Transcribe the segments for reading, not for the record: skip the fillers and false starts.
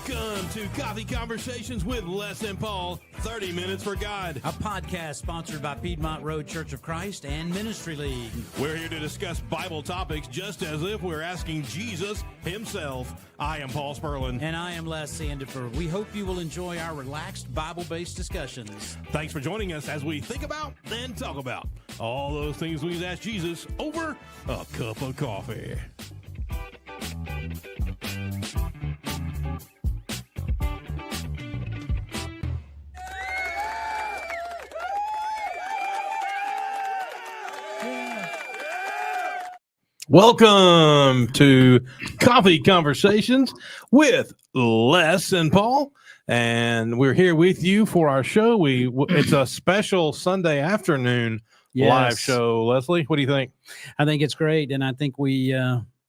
Welcome to Coffee Conversations with Les and Paul, 30 Minutes for God. A podcast sponsored by Piedmont Road Church of Christ and Ministry League. We're here to discuss Bible topics just as if we're asking Jesus himself. I am Paul Sperlin. And I am Les Sandiford. We hope you will enjoy our relaxed Bible-based discussions. Thanks for joining us as we think about and talk about all those things we've asked Jesus over a cup of coffee. Welcome to Coffee Conversations with Les and Paul, and we're here with you for our show. It's a special Sunday afternoon live show. Leslie, what do you think? I think it's great, and I think we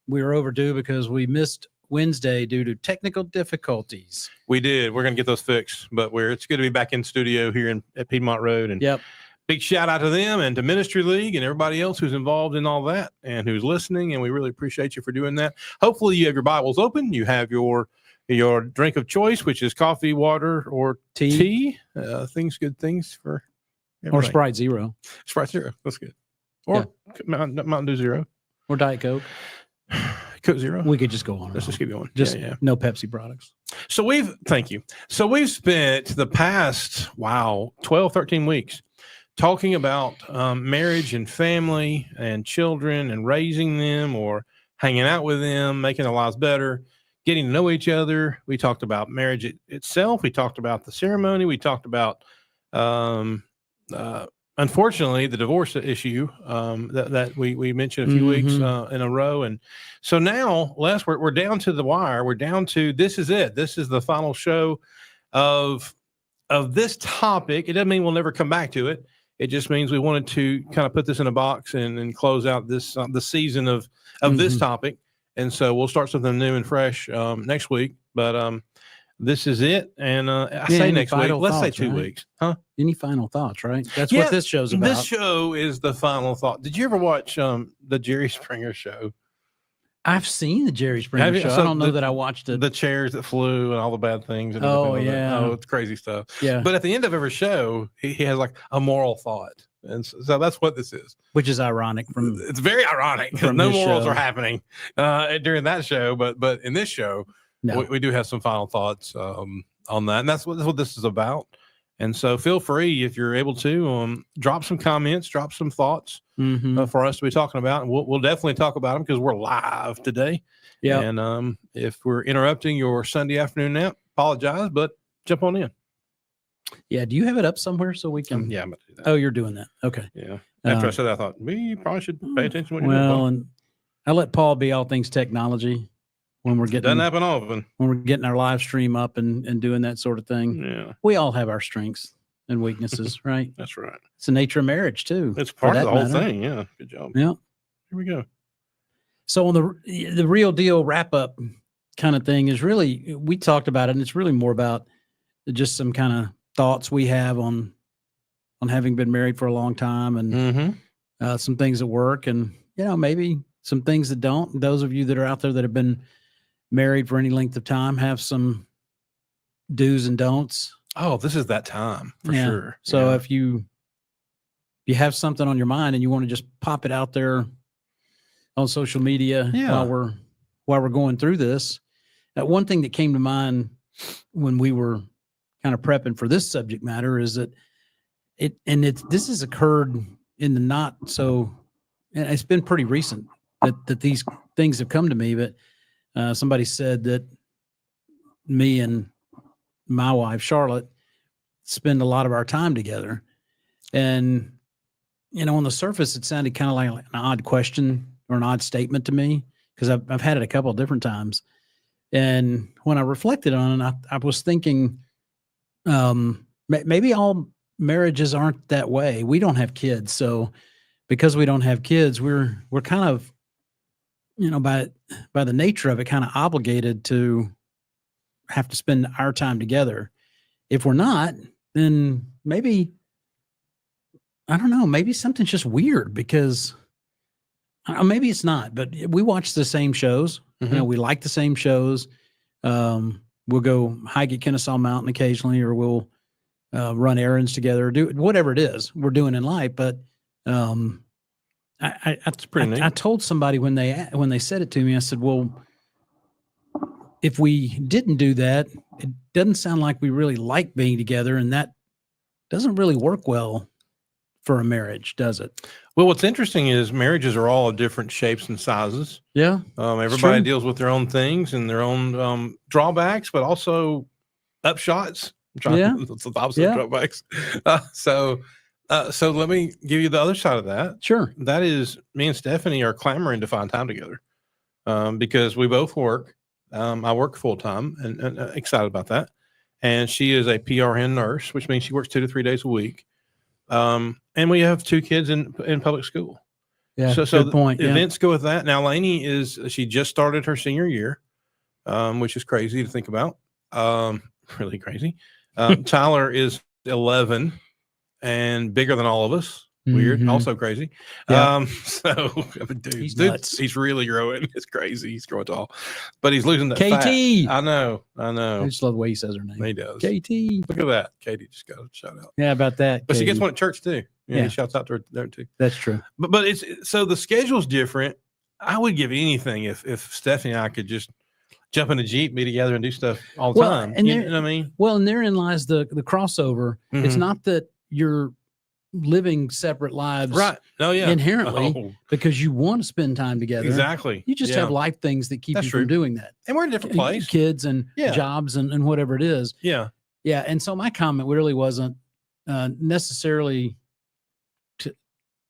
were overdue because we missed Wednesday due to technical difficulties. We did. We're going to get those fixed, but it's good to be back in studio here at Piedmont Road. And yep. Big shout out to them and to Ministry League and everybody else who's involved in all that and who's listening. And we really appreciate you for doing that. Hopefully you have your Bibles open. You have your drink of choice, which is coffee, water, or tea. Good things for everything. Or Sprite Zero. Sprite Zero. That's good. Or Mountain Dew Zero. Or Diet Coke. Coke Zero. We could just go on. Let's just keep going. Just no Pepsi products. Thank you. So we've spent the past, 12, 13 weeks talking about marriage and family and children and raising them or hanging out with them, making their lives better, getting to know each other. We talked about marriage itself. We talked about the ceremony. We talked about, unfortunately, the divorce issue that we mentioned a few weeks in a row. And so now, Les, we're down to the wire. We're down to this is it. This is the final show of this topic. It doesn't mean we'll never come back to it. It just means we wanted to kind of put this in a box and close out this the season of this topic. And so we'll start something new and fresh next week. But this is it. And I say next week. Let's say 2 weeks. Huh? Any final thoughts, right? That's what this show's about. This show is the final thought. Did you ever watch the Jerry Springer show? I've seen the Jerry Springer show. So I don't know that I watched it. The chairs that flew and all the bad things. And it's crazy stuff. Yeah. But at the end of every show, he has like a moral thought. And so that's what this is. Which is ironic. It's very ironic because no morals are happening during that show. But in this show, we do have some final thoughts on that. And that's what this is about. And so feel free, if you're able to, drop some comments, drop some thoughts for us to be talking about. And we'll definitely talk about them because we're live today. Yeah. And if we're interrupting your Sunday afternoon nap, apologize, but jump on in. Yeah. Do you have it up somewhere so we can? Yeah, I'm going to do that. Oh, you're doing that. Okay. Yeah. After I said that, I thought we probably should pay attention to what you're doing. Well, and I let Paul be all things technology. When we're getting doesn't happen often. When we're getting our live stream up and doing that sort of thing. Yeah. We all have our strengths and weaknesses, right? That's right. It's the nature of marriage too. It's part of the whole thing. Yeah. Good job. Yeah. Here we go. So on the real deal wrap up kind of thing is really, we talked about it, and it's really more about just some kind of thoughts we have on having been married for a long time and some things that work and, maybe some things that don't. Those of you that are out there that have been married for any length of time have some do's and don'ts. Oh, this is that time for sure. So if you have something on your mind and you want to just pop it out there on social media while we're going through this, one thing that came to mind when we were kind of prepping for this subject matter is that this has occurred in the not so, and it's been pretty recent that these things have come to me, but somebody said that me and my wife, Charlotte, spend a lot of our time together. And, on the surface, it sounded kind of like an odd question or an odd statement to me because I've had it a couple of different times. And when I reflected on it, I was thinking maybe all marriages aren't that way. We don't have kids. So because we don't have kids, we're kind of, by the nature of it, kind of obligated to have to spend our time together. If we're not, then maybe, I don't know, maybe something's just weird because maybe it's not, but we watch the same shows. We like the same shows. we'll go hike at Kennesaw Mountain occasionally, or we'll run errands together, do whatever it is we're doing in life. But It's pretty neat. I told somebody when they said it to me, I said, well, if we didn't do that, it doesn't sound like we really like being together, and that doesn't really work well for a marriage, does it? Well, what's interesting is marriages are all of different shapes and sizes. Yeah. Everybody deals with their own things and their own drawbacks, but also upshots. That's the opposite of drawbacks. So let me give you the other side of that. Sure. That is, me and Stephanie are clamoring to find time together because we both work. I work full time and excited about that. And she is a PRN nurse, which means she works 2 to 3 days a week. And we have 2 kids in public school. Yeah. So good point. Events go with that. Now, Lainey she just started her senior year, which is crazy to think about. Really crazy. Tyler is 11 and bigger than all of us. Weird. Mm-hmm. Also crazy. Yeah. He's nuts. He's really growing. It's crazy. He's growing tall, but he's losing that KT. fat. I know. I just love the way he says her name. He does. KT. Look at that. Katie just got a shout out. Yeah, about that. But Katie. she gets one at church too. Yeah. He shouts out to her there too. That's true. But it's so the schedule's different. I would give anything if Stephanie and I could just jump in a Jeep, be together, and do stuff all the time. And you know what I mean? Well, and therein lies the crossover. Mm-hmm. It's not that you're living separate lives, right? Oh yeah, inherently, because you want to spend time together. Exactly. You just have life things that keep you from doing that. And we're in a different place, kids and jobs and whatever it is. Yeah, yeah. And so my comment really wasn't necessarily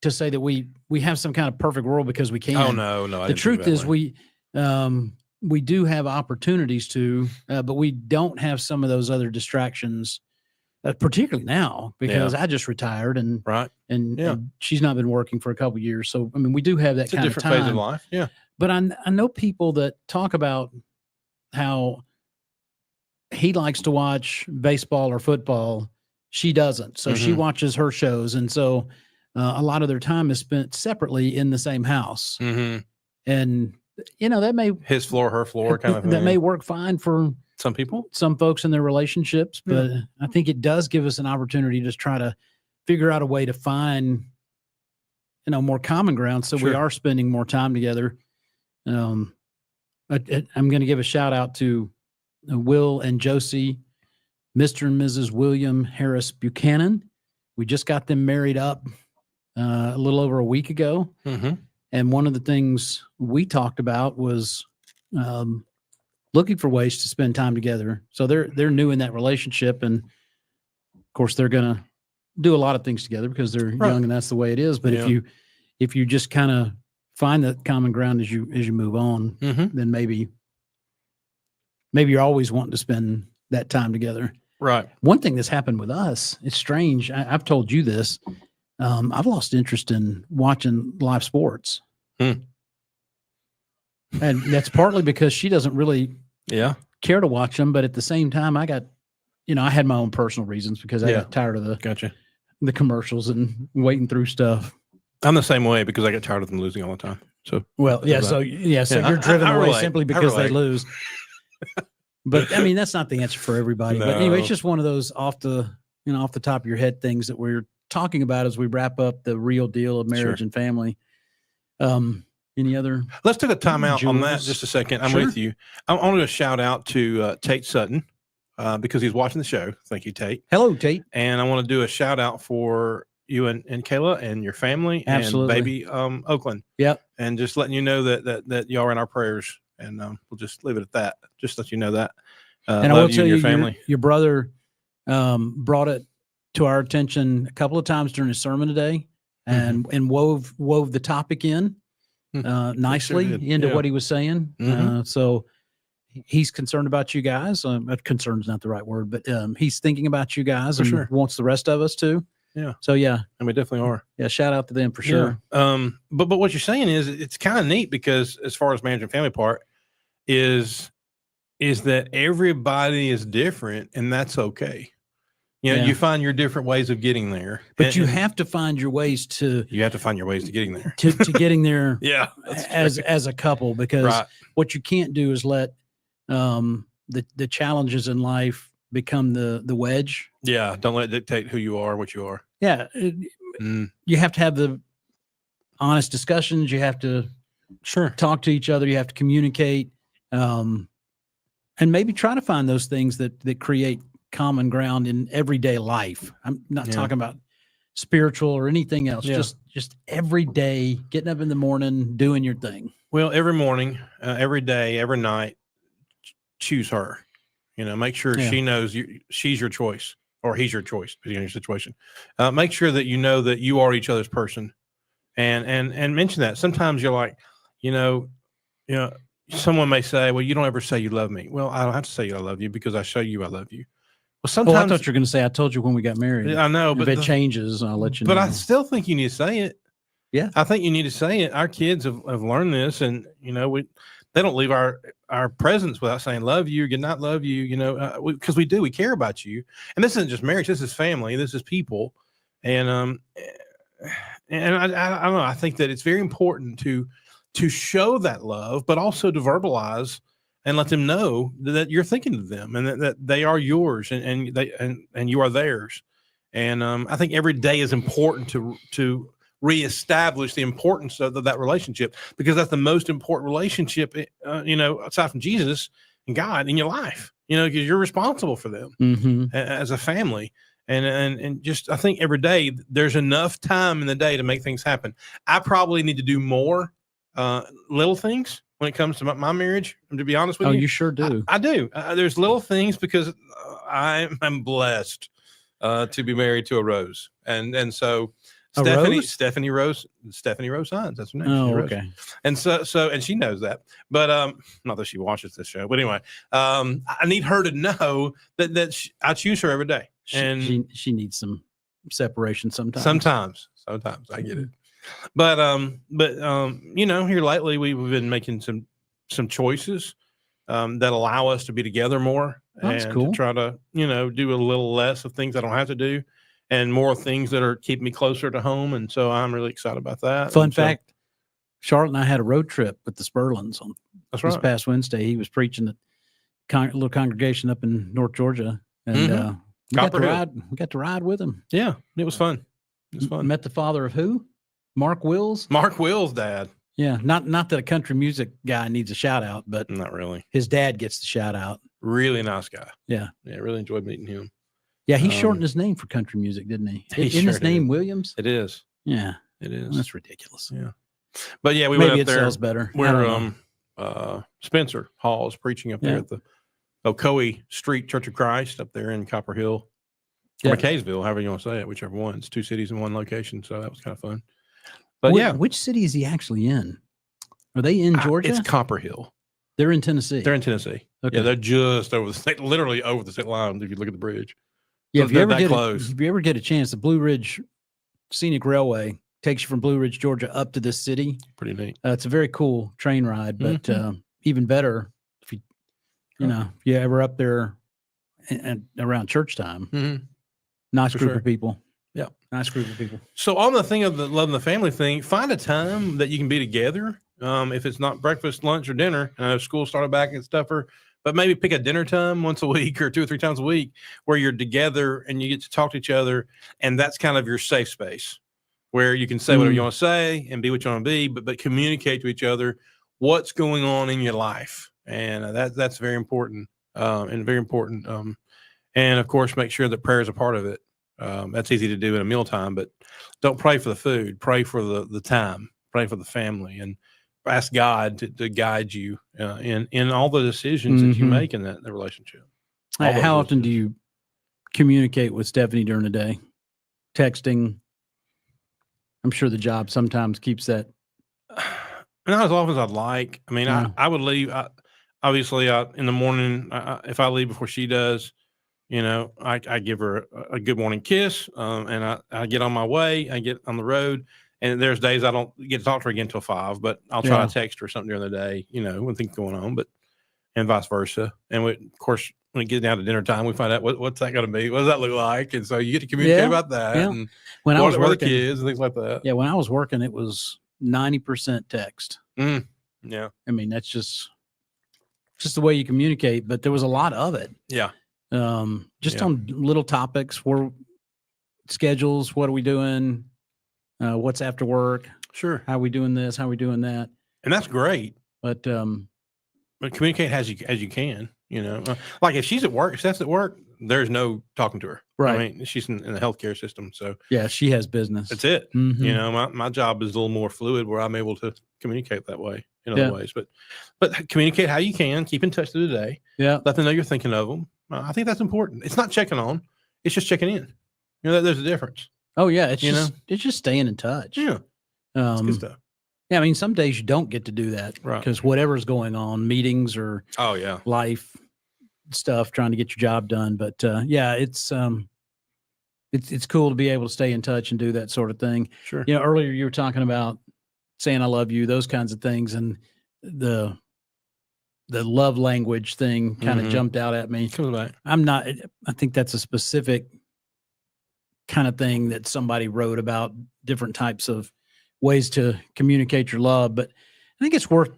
to say that we have some kind of perfect world because we can. Oh no. The truth is we do have opportunities to, but we don't have some of those other distractions. Particularly now, because I just retired and she's not been working for a couple of years. So, I mean, we do have that kind of time. Phase of life. Yeah. But I know people that talk about how he likes to watch baseball or football. She doesn't. So she watches her shows. And so a lot of their time is spent separately in the same house. Mm-hmm. And, that may. His floor, her floor kind of thing. That may work fine for some folks in their relationships, but I think it does give us an opportunity to try to figure out a way to find, more common ground. So we are spending more time together. I'm going to give a shout out to Will and Josie, Mr. and Mrs. William Harris Buchanan. We just got them married up a little over a week ago. Mm-hmm. And one of the things we talked about was, looking for ways to spend time together. So they're new in that relationship, and of course they're going to do a lot of things together because they're young and that's the way it is. But if you just kind of find that common ground as you move on, then maybe you're always wanting to spend that time together. Right. One thing that's happened with us, it's strange. I've told you this. I've lost interest in watching live sports. And that's partly because she doesn't really care to watch them. But at the same time, I got, I had my own personal reasons because I got tired of the commercials and waiting through stuff. I'm the same way because I get tired of them losing all the time. So, so you're driven away simply because they lose. But I mean, that's not the answer for everybody. No. But anyway, it's just one of those off the top of your head things that we're talking about as we wrap up the real deal of marriage and family. Any other? Let's take a time out on that just a second. I'm with you. I want to do a shout out to Tate Sutton because he's watching the show. Thank you, Tate. Hello, Tate. And I want to do a shout out for you and Kayla and your family and baby Oakland. Yep. And just letting you know that y'all are in our prayers, and we'll just leave it at that. Just let you know that. And I will tell you, your family. Your brother brought it to our attention a couple of times during his sermon today, and wove the topic in nicely into what he was saying. So he's concerned about you guys. Concerned is not the right word, but he's thinking about you guys and wants the rest of us to. Yeah. So and we definitely are. Yeah. Shout out to them for sure. But what you're saying is it's kind of neat because as far as marriage and family part is that everybody is different and that's okay. You find your different ways of getting there, but you have to find your ways to. You have to find your ways to getting there. To getting there. Yeah. As a couple, because what you can't do is let the challenges in life become the wedge. Yeah. Don't let it dictate who you are, what you are. Yeah. You have to have the honest discussions. You have to talk to each other. You have to communicate, and maybe try to find those things that create common ground in everyday life. I'm not talking about spiritual or anything else. Just every day, getting up in the morning, doing your thing. Well, every morning, every day, every night, choose her. Make sure she knows she's your choice, or he's your choice, depending on your situation. Make sure that you know that you are each other's person, and mention that. Sometimes you're like, someone may say, "Well, you don't ever say you love me." Well, I don't have to say I love you because I show you I love you. Well, sometimes I thought you were going to say, "I told you when we got married." I know, but if it changes, I'll let you know. But I still think you need to say it. Yeah, I think you need to say it. Our kids have learned this, and they don't leave our presence without saying love you, good night, love you. Because we do, we care about you. And this isn't just marriage. This is family. This is people. And I don't know. I think that it's very important to show that love, but also to verbalize and let them know that you're thinking of them, and that they are yours, and you are theirs. And I think every day is important to reestablish the importance of that relationship, because that's the most important relationship, aside from Jesus and God in your life, because you're responsible for them as a family. And just, I think every day there's enough time in the day to make things happen. I probably need to do more little things when it comes to my marriage, to be honest with you. Oh, you sure do. I do. There's little things, because I'm blessed to be married to a Rose. And so Stephanie Rose Hines. That's her name. Oh, okay. And so, and she knows that, but not that she watches this show, but anyway, I need her to know that I choose her every day, and she needs some separation sometimes. Sometimes I get it, but here lately we've been making some choices that allow us to be together more. That's and cool. To try to do a little less of things I don't have to do, and more things that are keeping me closer to home. And so I'm really excited about that. Fun fact, Charlotte and I had a road trip with the Spurlins on this past Wednesday. He was preaching at a little congregation up in North Georgia, and we got to ride with him. Yeah, it was fun. Met the father of who? Mark Wills. Mark Wills' dad. Yeah, not that a country music guy needs a shout out, but not really. His dad gets the shout out. Really nice guy. Yeah, really enjoyed meeting him. Yeah, he shortened his name for country music, didn't he? Isn't his name Williams? It is. Yeah, it is. That's ridiculous. Yeah, but yeah, we maybe went up it there. Sells better. Where Spencer Hall is preaching up there at the Ocoee Street Church of Christ up there in Copper Hill, or McKaysville, however you want to say it, whichever one. It's two cities in one location, so that was kind of fun. But which city is he actually in? Are they in Georgia? It's Copper Hill. They're in Tennessee. Okay. Yeah, they're just over the state, literally over the state line. If you look at the bridge. Yeah, so if you ever get a chance, the Blue Ridge Scenic Railway takes you from Blue Ridge, Georgia, up to this city. Pretty neat. It's a very cool train ride, but even better if you're ever up there and around church time. Nice group of people. Yeah, nice group of people. So on the thing of the loving the family thing, find a time that you can be together. If it's not breakfast, lunch, or dinner, I know school started back and tougher, but maybe pick a dinner time once a week or 2 or 3 times a week where you're together and you get to talk to each other. And that's kind of your safe space where you can say whatever you want to say and be what you want to be, but communicate to each other what's going on in your life. And that's very important and very important. And of course, make sure that prayer is a part of it. That's easy to do in a mealtime, but don't pray for the food, pray for the time, pray for the family, and ask God to guide you in all the decisions that you make in that relationship. How often do you communicate with Stephanie during the day? Texting? I'm sure the job sometimes keeps that. Not as often as I'd like. I mean, I would leave. Obviously, in the morning, if I leave before she does, I give her a good morning kiss, and I get on my way. I get on the road. And there's days I don't get to talk to her again until 5, but I'll try to text her something during the day, when things are going on, and vice versa. And of course, when it gets down to dinner time, we find out what's that going to be? What does that look like? And so you get to communicate about that. Yeah. And when I was working, the kids and things like that. Yeah. When I was working, it was 90% text. Yeah. I mean, that's just, just the way you communicate, but there was a lot of it. Yeah. Just on little topics, schedules, what are we doing? What's after work? Sure. How are we doing this? How are we doing that? And that's great. But communicate as you can, like if she's at work, if that's at work, there's no talking to her. Right. I mean, she's in the healthcare system. So yeah, she has business. that's it. Mhm. My job is a little more fluid where I'm able to communicate that way in other ways, but communicate how you can, keep in touch through the day. Yeah. Let them know you're thinking of them. I think that's important. It's not checking on, it's just checking in. There's a difference. Oh yeah. It's just staying in touch. Yeah. That's good stuff. Yeah. I mean, some days you don't get to do that because whatever's going on, meetings or life stuff, trying to get your job done. But it's cool to be able to stay in touch and do that sort of thing. Sure. Earlier you were talking about saying I love you, those kinds of things, and the love language thing kind of jumped out at me. Comes back. I think that's a specific kind of thing that somebody wrote about different types of ways to communicate your love. But I think it's worth,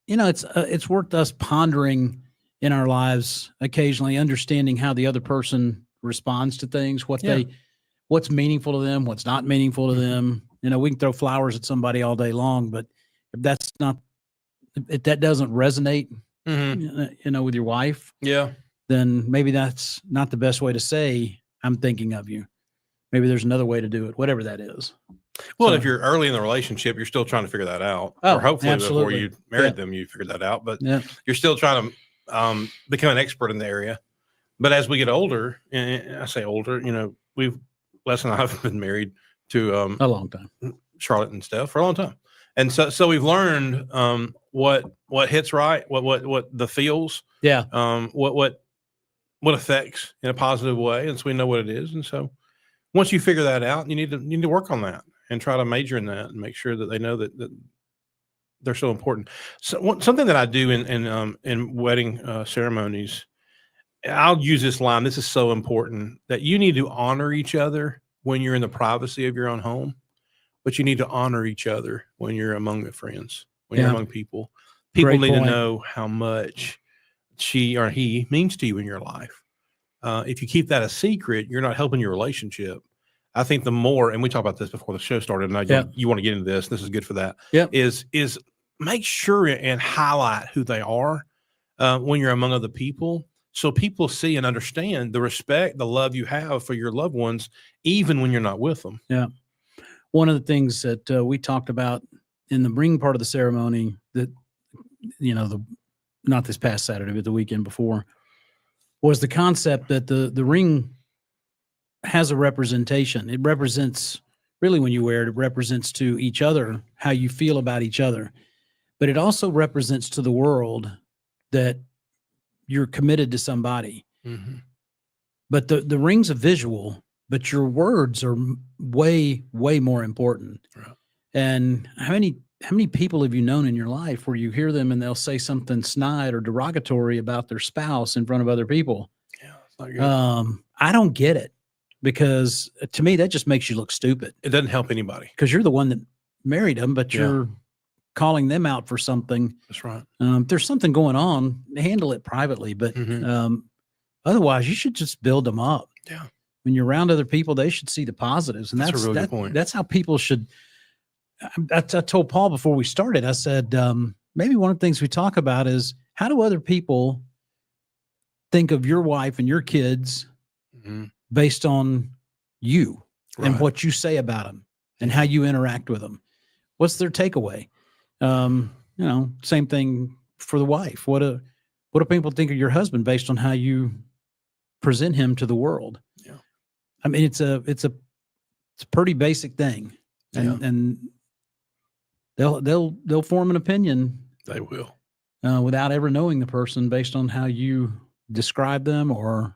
it's worth us pondering in our lives occasionally, understanding how the other person responds to things, what's meaningful to them, what's not meaningful to them. We can throw flowers at somebody all day long, but if that doesn't resonate, with your wife, then maybe that's not the best way to say, I'm thinking of you. Maybe there's another way to do it, whatever that is. Well, if you're early in the relationship, you're still trying to figure that out. Or hopefully before you married them, you figured that out. But you're still trying to become an expert in the area. But as we get older, and I say older, Les and I have been married to a long time, Charlotte and Steph, for a long time. And so we've learned what hits right, what the feels, what affects in a positive way, and so we know what it is. And so once you figure that out, you need to work on that and try to major in that and make sure that they know that they're so important. So something that I do in wedding ceremonies, I'll use this line. This is so important that you need to honor each other when you're in the privacy of your own home, but you need to honor each other when you're among the friends, when you're among people. People need to know how much she or he means to you in your life. If you keep that a secret, you're not helping your relationship. I think the more, and we talked about this before the show started, and you want to get into this. This is good for that. Is make sure and highlight who they are when you're among other people, so people see and understand the respect, the love you have for your loved ones, even when you're not with them. Yeah. One of the things that we talked about in the ring part of the ceremony, that not this past Saturday, but the weekend before, was the concept that the ring has a representation. It represents, really when you wear it, it represents to each other how you feel about each other. But it also represents to the world that you're committed to somebody. Mm-hmm. But the ring's a visual, but your words are way, way more important. Right. And how many people have you known in your life where you hear them and they'll say something snide or derogatory about their spouse in front of other people? Yeah, it's not good. I don't get it, because to me, that just makes you look stupid. It doesn't help anybody. Because you're the one that married them, but you're calling them out for something. That's right. If there's something going on, handle it privately. But otherwise, you should just build them up. Yeah. When you're around other people, they should see the positives. And that's a really good point. That's how people should. I told Paul before we started, I said, maybe one of the things we talk about is, how do other people think of your wife and your kids based on you and what you say about them and how you interact with them? What's their takeaway? Same thing for the wife. What do people think of your husband based on how you present him to the world? Yeah. I mean, it's a pretty basic thing. And they'll form an opinion. They will, without ever knowing the person, based on how you describe them or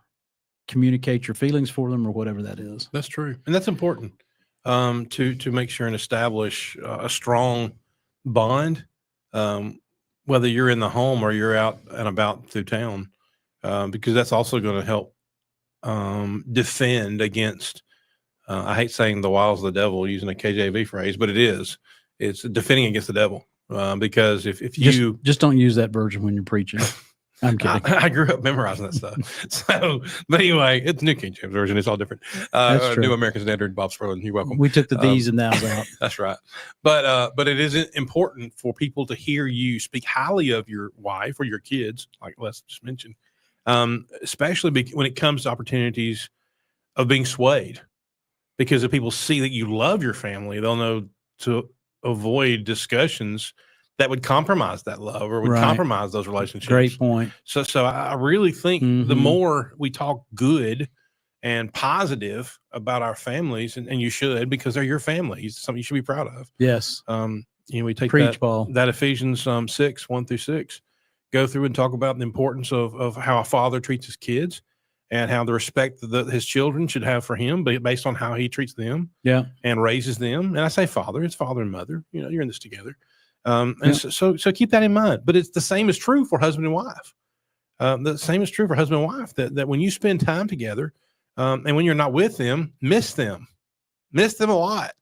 communicate your feelings for them or whatever that is. That's true, and that's important to make sure and establish a strong bond, whether you're in the home or you're out and about through town, because that's also going to help defend against. I hate saying the wiles of the devil using a KJV phrase, but it's defending against the devil, because if you just don't use that version when you're preaching. I'm kidding. I grew up memorizing that stuff. So, but anyway, it's New King James Version. It's all different. That's true. New American Standard, Bob Sperling. You're welcome. We took the these and thous out. That's right. But it is important for people to hear you speak highly of your wife or your kids, like Les just mentioned, especially when it comes to opportunities of being swayed. Because if people see that you love your family, they'll know to avoid discussions that would compromise that love or would compromise those relationships. Great point. So I really think the more we talk good and positive about our families, and you should, because they're your family, it's something you should be proud of. Yes. We take Preach, Paul. that Ephesians 6, 1-6, go through and talk about the importance of how a father treats his kids and how the respect that his children should have for him based on how he treats them and raises them. And I say father, it's father and mother. You're in this together. So keep that in mind. But it's the same is true for husband and wife. The same is true for husband and wife, that when you spend time together and when you're not with them, miss them a lot.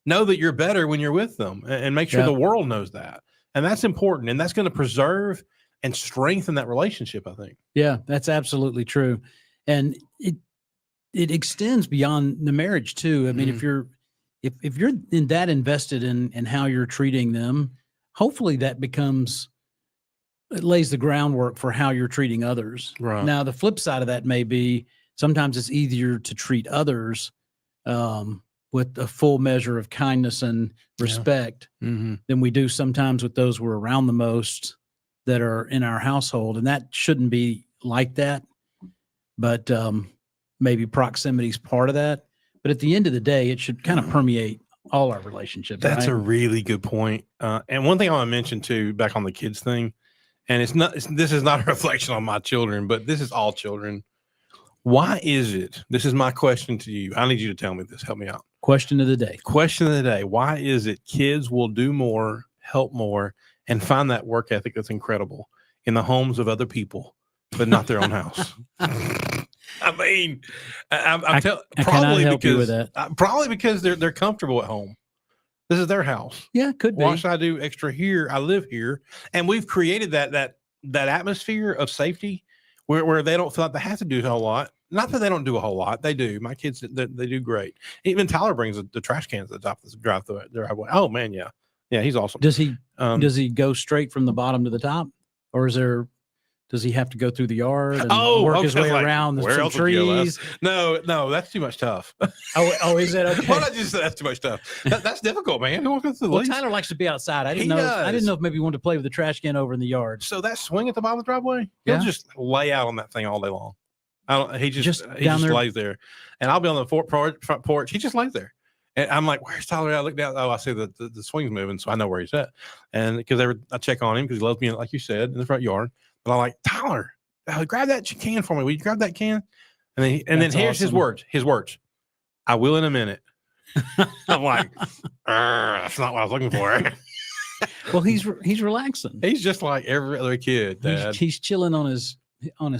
Know that you're better when you're with them and make sure the world knows that. And that's important. And that's going to preserve and strengthen that relationship, I think. Yeah, that's absolutely true. And it extends beyond the marriage too. I mean, if you're in that invested in how you're treating them, hopefully that it lays the groundwork for how you're treating others. Right. Now, the flip side of that may be sometimes it's easier to treat others with a full measure of kindness and respect than we do sometimes with those we're around the most that are in our household. And that shouldn't be like that. But maybe proximity is part of that. But at the end of the day, it should kind of permeate all our relationships. That's a really good point. And one thing I want to mention too, back on the kids thing, and this is not a reflection on my children, but this is all children. Why is it? This is my question to you. I need you to tell me this. Help me out. Question of the day. Question of the day. Why is it kids will do more, help more, and find that work ethic that's incredible in the homes of other people, but not their own house? I mean, probably because they're comfortable at home. This is their house. Yeah, could be. Why should I do extra here? I live here, and we've created that atmosphere of safety where they don't feel like they have to do a whole lot. Not that they don't do a whole lot. They do. My kids, they do great. Even Tyler brings the trash cans at the top of the driveway. Oh man, yeah, he's awesome. Does he go straight from the bottom to the top, or does he have to go through the yard and work his way around some trees? No, that's too much tough. Is that okay? Why not just say that's too much tough? That's difficult, man. Tyler likes to be outside. I didn't know if maybe he wanted to play with the trash can over in the yard. So that swing at the bottom of the driveway, he'll just lay out on that thing all day long. He just lays there, and I'll be on the front porch. He just lays there. And I'm like, where's Tyler? I look down. Oh, I see the swing's moving, so I know where he's at. And because I check on him because he loves me, like you said, in the front yard. But I'm like, Tyler, grab that can for me. Will you grab that can? And then here's his words. I will in a minute. I'm like, that's not what I was looking for. Well, he's relaxing. He's just like every other kid, Dad. He's chilling on his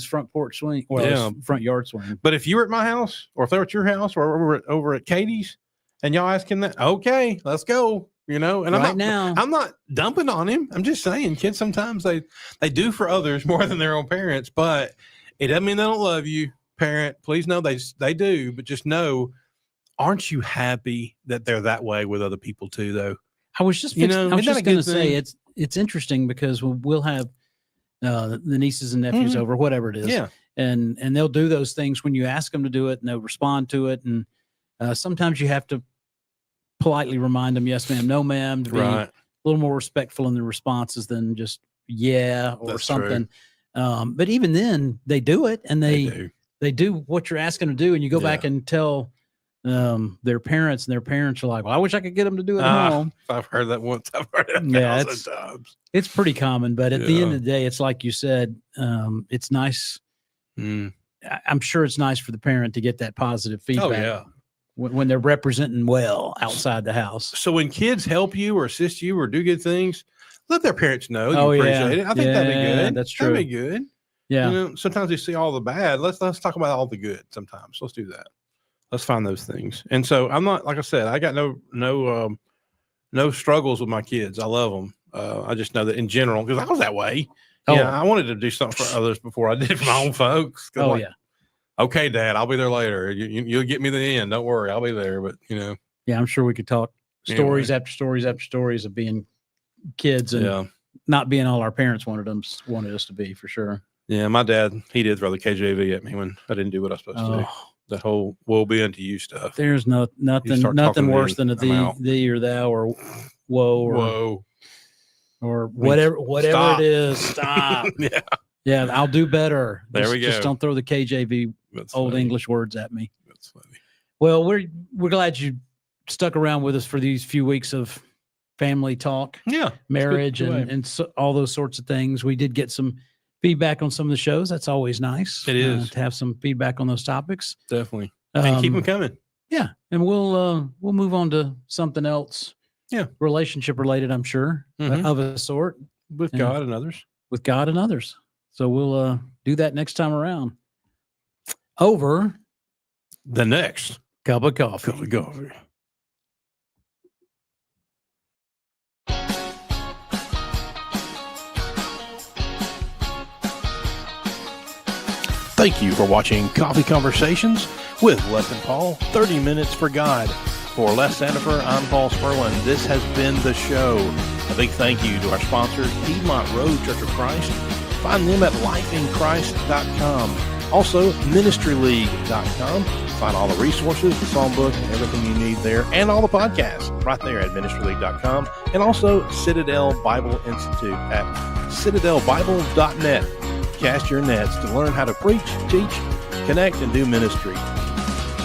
front porch swing, his front yard swing. But if you were at my house, or if they were at your house, or over at Katie's, and y'all ask him that, okay, let's go. And I'm not dumping on him. I'm just saying, kids sometimes they do for others more than their own parents, but it doesn't mean they don't love you, parent. Please know they do, but just know, aren't you happy that they're that way with other people too, though? I was just going to say it's interesting because we'll have the nieces and nephews over, whatever it is, and they'll do those things when you ask them to do it, and they'll respond to it, and sometimes you have to politely remind them, yes, ma'am, no, ma'am, to be a little more respectful in the responses than just or that's something. But even then, they do it, and they do what you're asking them to do, and you go back and tell their parents, and their parents are like, well, I wish I could get them to do it at home. I've heard that once. I've heard it 1,000 times. It's pretty common, but at the end of the day, it's like you said, it's nice. I'm sure it's nice for the parent to get that positive feedback. Oh, yeah. When they're representing well outside the house. So when kids help you or assist you or do good things, let their parents know you appreciate it. I think that'd be good. That's true. That'd be good. Yeah. Sometimes we see all the bad. Let's talk about all the good sometimes. Let's do that. Let's find those things. And so I'm not, like I said, I got no struggles with my kids. I love them. I just know that in general, because I was that way. Yeah, I wanted to do something for others before I did for my own folks. Oh, yeah. Okay, Dad, I'll be there later. You'll get me the end. Don't worry, I'll be there. But Yeah, I'm sure we could talk stories after stories after stories of being kids and not being all our parents wanted us to be, for sure. Yeah, my dad, he did throw the KJV at me when I didn't do what I was supposed to do. That whole woe be unto you stuff. There's nothing worse than a thee or thou or woe or whatever it is. Stop. Yeah, I'll do better. There we go. Just don't throw the KJV English words at me. That's funny. Well, we're glad you stuck around with us for these few weeks of family talk, marriage, and so, all those sorts of things. We did get some feedback on some of the shows. That's always nice. It is to have some feedback on those topics. Definitely, and keep them coming. Yeah, and we'll move on to something else. Yeah, relationship related, I'm sure, of a sort, with God and others. With God and others. So we'll do that next time around. Over the next cup of coffee. Thank you for watching Coffee Conversations with Les and Paul, 30 Minutes for God. For Les Sandifer, I'm Paul Sperlin. This has been the show. A big thank you to our sponsors, Piedmont Road Church of Christ. Find them at lifeinchrist.com. Also, ministryleague.com. Find all the resources, the psalm book, and everything you need there, and all the podcasts right there at ministryleague.com. And also Citadel Bible Institute at citadelbible.net. Cast your nets to learn how to preach, teach, connect, and do ministry.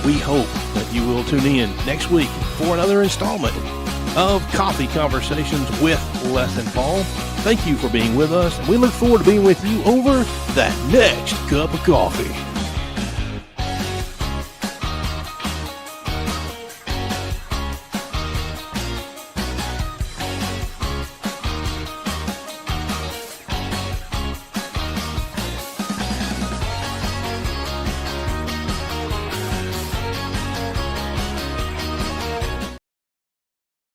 We hope that you will tune in next week for another installment of Coffee Conversations with Les and Paul. Thank you for being with us, and we look forward to being with you over that next cup of coffee.